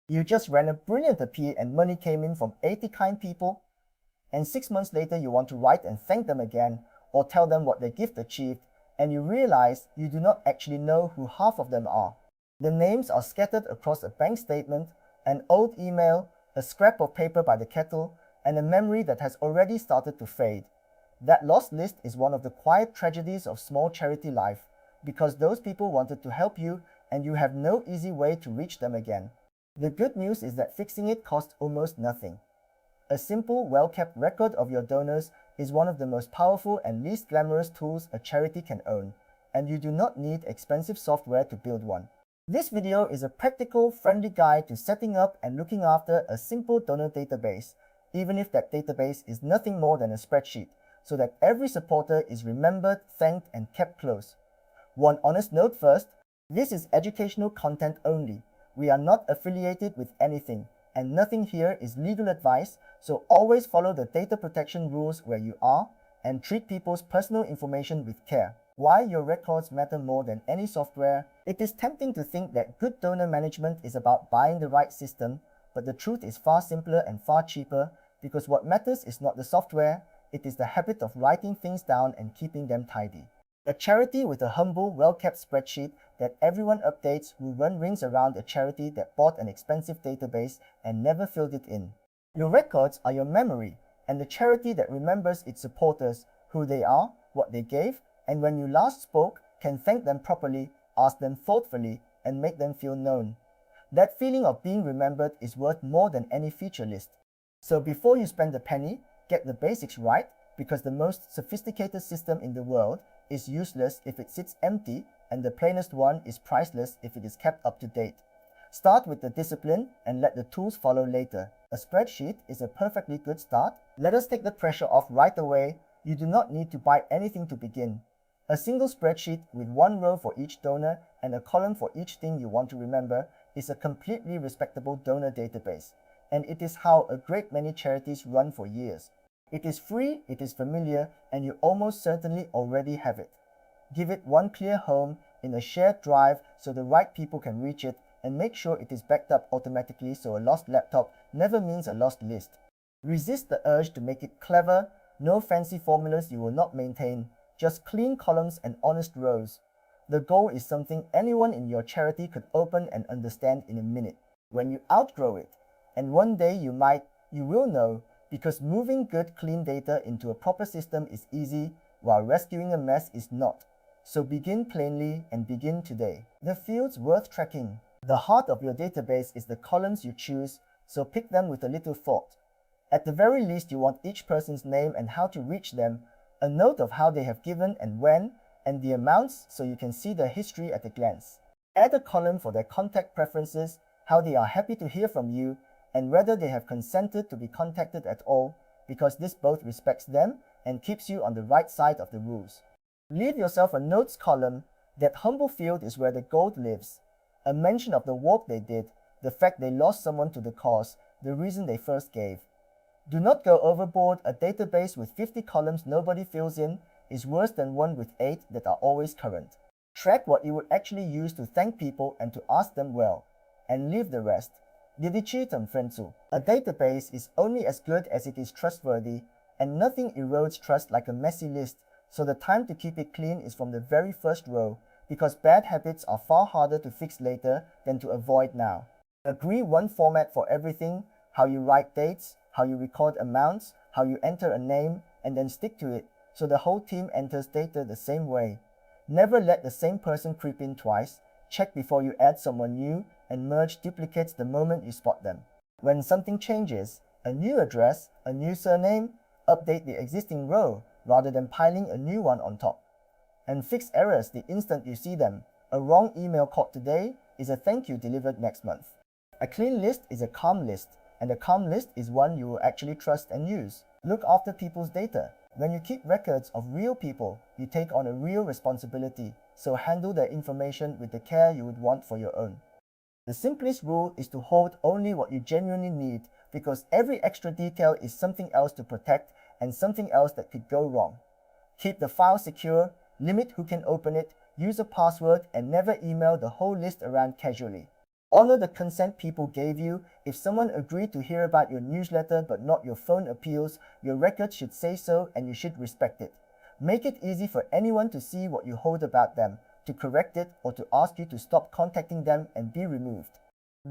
You just ran a brilliant appeal and money came in from 80 kind people, and 6 months later you want to write and thank them again or tell them what their gift achieved, and you realize you do not actually know who half of them are. The names are scattered across a bank statement, an old email, a scrap of paper by the kettle, and a memory that has already started to fade. That lost list is one of the quiet tragedies of small charity life, because those people wanted to help you and you have no easy way to reach them again. The good news is that fixing it costs almost nothing. A simple, well-kept record of your donors is one of the most powerful and least glamorous tools a charity can own, and you do not need expensive software to build one. This video is a practical, friendly guide to setting up and looking after a simple donor database, even if that database is nothing more than a spreadsheet, so that every supporter is remembered, thanked, and kept close. One honest note first, this is educational content only. We are not affiliated with anything, and nothing here is legal advice, so always follow the data protection rules where you are and treat people's personal information with care. Why your records matter more than any software? It is tempting to think that good donor management is about buying the right system, but the truth is far simpler and far cheaper, because what matters is not the software, it is the habit of writing things down and keeping them tidy. A charity with a humble, well-kept spreadsheet that everyone updates will run rings around a charity that bought an expensive database and never filled it in. Your records are your memory, and the charity that remembers its supporters, who they are, what they gave, and when you last spoke, can thank them properly, ask them thoughtfully, and make them feel known. That feeling of being remembered is worth more than any feature list. So before you spend a penny, get the basics right, because the most sophisticated system in the world is useless if it sits empty, and the plainest one is priceless if it is kept up to date. Start with the discipline and let the tools follow later. A spreadsheet is a perfectly good start. Let us take the pressure off right away. You do not need to buy anything to begin. A single spreadsheet with one row for each donor and a column for each thing you want to remember is a completely respectable donor database, and it is how a great many charities run for years. It is free, it is familiar, and you almost certainly already have it. Give it one clear home in a shared drive so the right people can reach it, and make sure it is backed up automatically so a lost laptop never means a lost list. Resist the urge to make it clever. No fancy formulas you will not maintain, just clean columns and honest rows. The goal is something anyone in your charity could open and understand in a minute. When you outgrow it, and one day you will know, because moving good, clean data into a proper system is easy, while rescuing a mess is not. So begin plainly and begin today. The fields worth tracking. The heart of your database is the columns you choose, so pick them with a little thought. At the very least, you want each person's name and how to reach them, a note of how they have given and when, and the amounts so you can see their history at a glance. Add a column for their contact preferences, how they are happy to hear from you, and whether they have consented to be contacted at all, because this both respects them and keeps you on the right side of the rules. Leave yourself a notes column. That humble field is where the gold lives. A mention of the work they did, the fact they lost someone to the cause, the reason they first gave. Do not go overboard. A database with 50 columns nobody fills in is worse than one with 8 that are always current. Track what you would actually use to thank people and to ask them well, and leave the rest. Didicitum frenzu. A database is only as good as it is trustworthy, and nothing erodes trust like a messy list, so the time to keep it clean is from the very first row, because bad habits are far harder to fix later than to avoid now. Agree one format for everything, how you write dates, how you record amounts, how you enter a name, and then stick to it, so the whole team enters data the same way. Never let the same person creep in twice. Check before you add someone new, and merge duplicates the moment you spot them. When something changes, a new address, a new surname, update the existing row rather than piling a new one on top. And fix errors the instant you see them. A wrong email caught today is a thank you delivered next month. A clean list is a calm list, and a calm list is one you will actually trust and use. Look after people's data. When you keep records of real people, you take on a real responsibility, so handle their information with the care you would want for your own. The simplest rule is to hold only what you genuinely need, because every extra detail is something else to protect and something else that could go wrong. Keep the file secure, limit who can open it, use a password, and never email the whole list around casually. Honor the consent people gave you. If someone agreed to hear about your newsletter but not your phone appeals, your records should say so and you should respect it. Make it easy for anyone to see what you hold about them, to correct it, or to ask you to stop contacting them and be removed.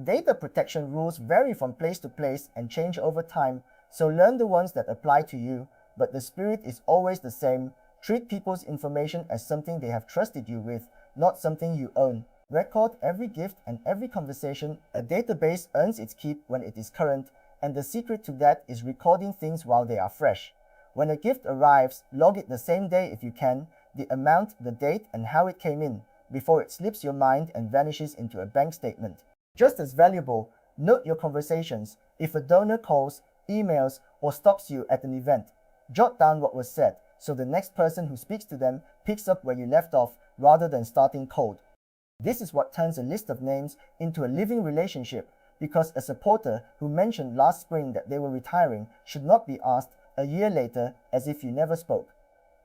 Data protection rules vary from place to place and change over time, so learn the ones that apply to you, but the spirit is always the same. Treat people's information as something they have trusted you with, not something you own. Record every gift and every conversation. A database earns its keep when it is current, and the secret to that is recording things while they are fresh. When a gift arrives, log it the same day if you can, the amount, the date, and how it came in, before it slips your mind and vanishes into a bank statement. Just as valuable, note your conversations. If a donor calls, emails, or stops you at an event, jot down what was said, so the next person who speaks to them picks up where you left off rather than starting cold. This is what turns a list of names into a living relationship, because a supporter who mentioned last spring that they were retiring should not be asked a year later as if you never spoke.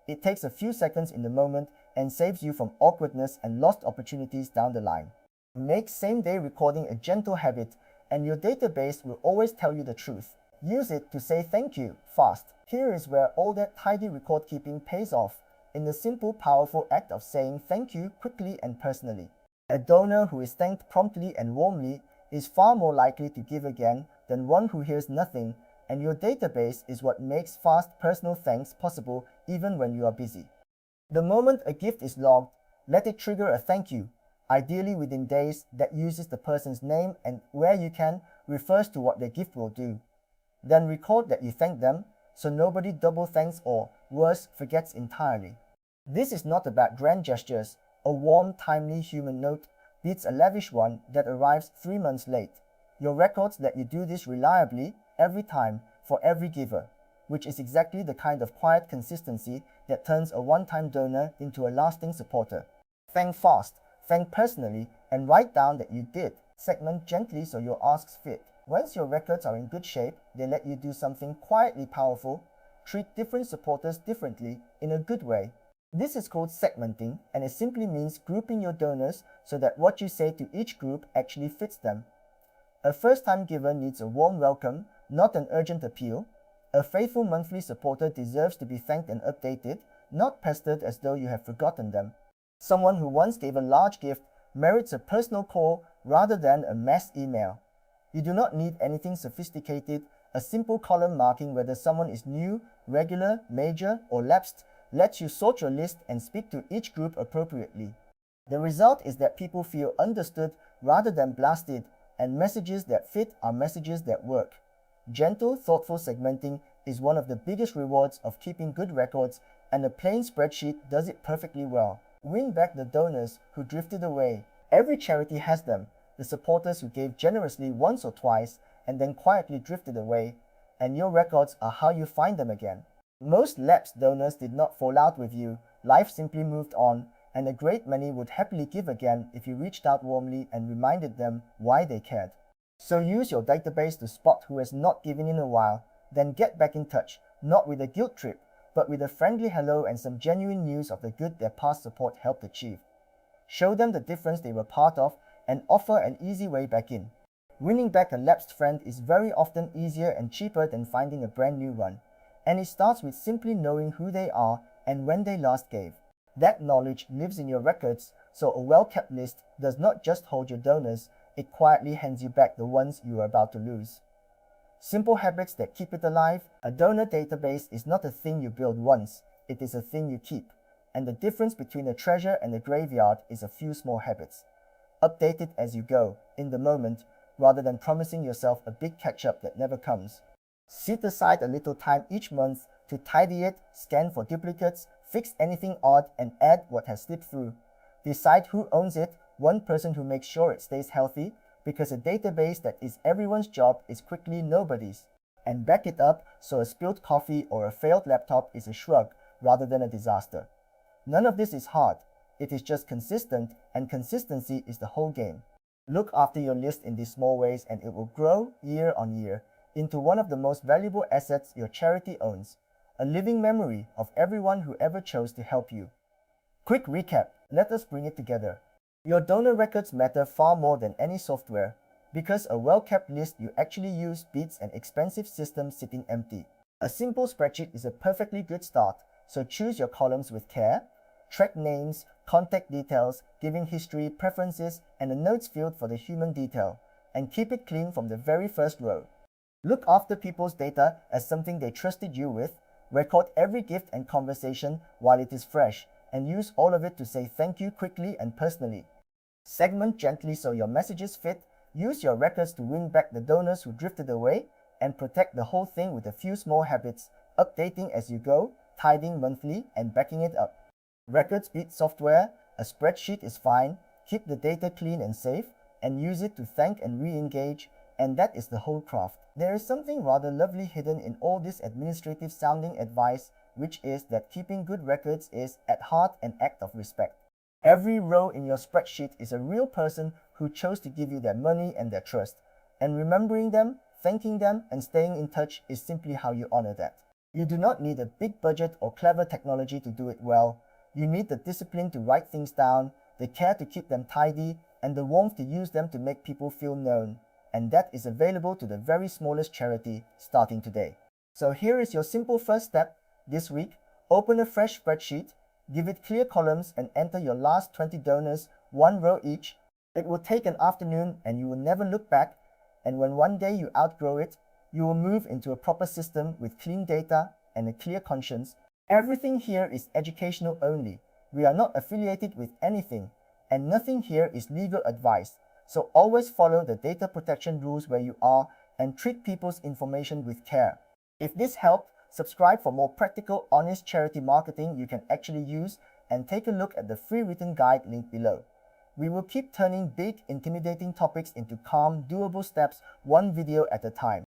It takes a few seconds in the moment and saves you from awkwardness and lost opportunities down the line. Make same-day recording a gentle habit, and your database will always tell you the truth. Use it to say thank you fast. Here is where all that tidy record keeping pays off, in the simple, powerful act of saying thank you quickly and personally. A donor who is thanked promptly and warmly is far more likely to give again than one who hears nothing, and your database is what makes fast personal thanks possible even when you are busy. The moment a gift is logged, let it trigger a thank you, ideally within days, that uses the person's name and, where you can, refers to what their gift will do. Then record that you thanked them, so nobody double thanks or, worse, forgets entirely. This is not about grand gestures. A warm, timely human note beats a lavish one that arrives 3 months late. Your records let you do this reliably, every time, for every giver, which is exactly the kind of quiet consistency that turns a one-time donor into a lasting supporter. Thank fast, thank personally, and write down that you did. Segment gently so your asks fit. Once your records are in good shape, they let you do something quietly powerful. Treat different supporters differently in a good way. This is called segmenting, and it simply means grouping your donors so that what you say to each group actually fits them. A first-time giver needs a warm welcome, not an urgent appeal. A faithful monthly supporter deserves to be thanked and updated, not pestered as though you have forgotten them. Someone who once gave a large gift merits a personal call rather than a mass email. You do not need anything sophisticated. A simple column marking whether someone is new, regular, major, or lapsed lets you sort your list and speak to each group appropriately. The result is that people feel understood rather than blasted, and messages that fit are messages that work. Gentle, thoughtful segmenting is one of the biggest rewards of keeping good records, and a plain spreadsheet does it perfectly well. Win back the donors who drifted away. Every charity has them, the supporters who gave generously once or twice and then quietly drifted away, and your records are how you find them again. Most lapsed donors did not fall out with you. Life simply moved on, and a great many would happily give again if you reached out warmly and reminded them why they cared. So use your database to spot who has not given in a while, then get back in touch, not with a guilt trip, but with a friendly hello and some genuine news of the good their past support helped achieve. Show them the difference they were part of and offer an easy way back in. Winning back a lapsed friend is very often easier and cheaper than finding a brand new one. And it starts with simply knowing who they are and when they last gave. That knowledge lives in your records, so a well-kept list does not just hold your donors, it quietly hands you back the ones you are about to lose. Simple habits that keep it alive. A donor database is not a thing you build once, it is a thing you keep. And the difference between a treasure and a graveyard is a few small habits. Update it as you go, in the moment, rather than promising yourself a big catch-up that never comes. Set aside a little time each month to tidy it, scan for duplicates, fix anything odd, and add what has slipped through. Decide who owns it, one person who makes sure it stays healthy, because a database that is everyone's job is quickly nobody's. And back it up so a spilled coffee or a failed laptop is a shrug rather than a disaster. None of this is hard. It is just consistent, and consistency is the whole game. Look after your list in these small ways and it will grow year on year into one of the most valuable assets your charity owns, a living memory of everyone who ever chose to help you. Quick recap, let us bring it together. Your donor records matter far more than any software, because a well-kept list you actually use beats an expensive system sitting empty. A simple spreadsheet is a perfectly good start, so choose your columns with care, track names, contact details, giving history, preferences, and a notes field for the human detail, and keep it clean from the very first row. Look after people's data as something they trusted you with, record every gift and conversation while it is fresh, and use all of it to say thank you quickly and personally. Segment gently so your messages fit, use your records to win back the donors who drifted away, and protect the whole thing with a few small habits, updating as you go, tidying monthly, and backing it up. Records beat software, a spreadsheet is fine, keep the data clean and safe, and use it to thank and re-engage, and that is the whole craft. There is something rather lovely hidden in all this administrative sounding advice, which is that keeping good records is, at heart, an act of respect. Every row in your spreadsheet is a real person who chose to give you their money and their trust, and remembering them, thanking them, and staying in touch is simply how you honor that. You do not need a big budget or clever technology to do it well. You need the discipline to write things down, the care to keep them tidy, and the warmth to use them to make people feel known. And that is available to the very smallest charity, starting today. So here is your simple first step. This week, open a fresh spreadsheet, give it clear columns, and enter your last 20 donors, one row each. It will take an afternoon and you will never look back. And when one day you outgrow it, you will move into a proper system with clean data and a clear conscience. Everything here is educational only. We are not affiliated with anything, and nothing here is legal advice. So always follow the data protection rules where you are and treat people's information with care. If this helped, subscribe for more practical, honest charity marketing you can actually use, and take a look at the free written guide linked below. We will keep turning big, intimidating topics into calm, doable steps, one video at a time.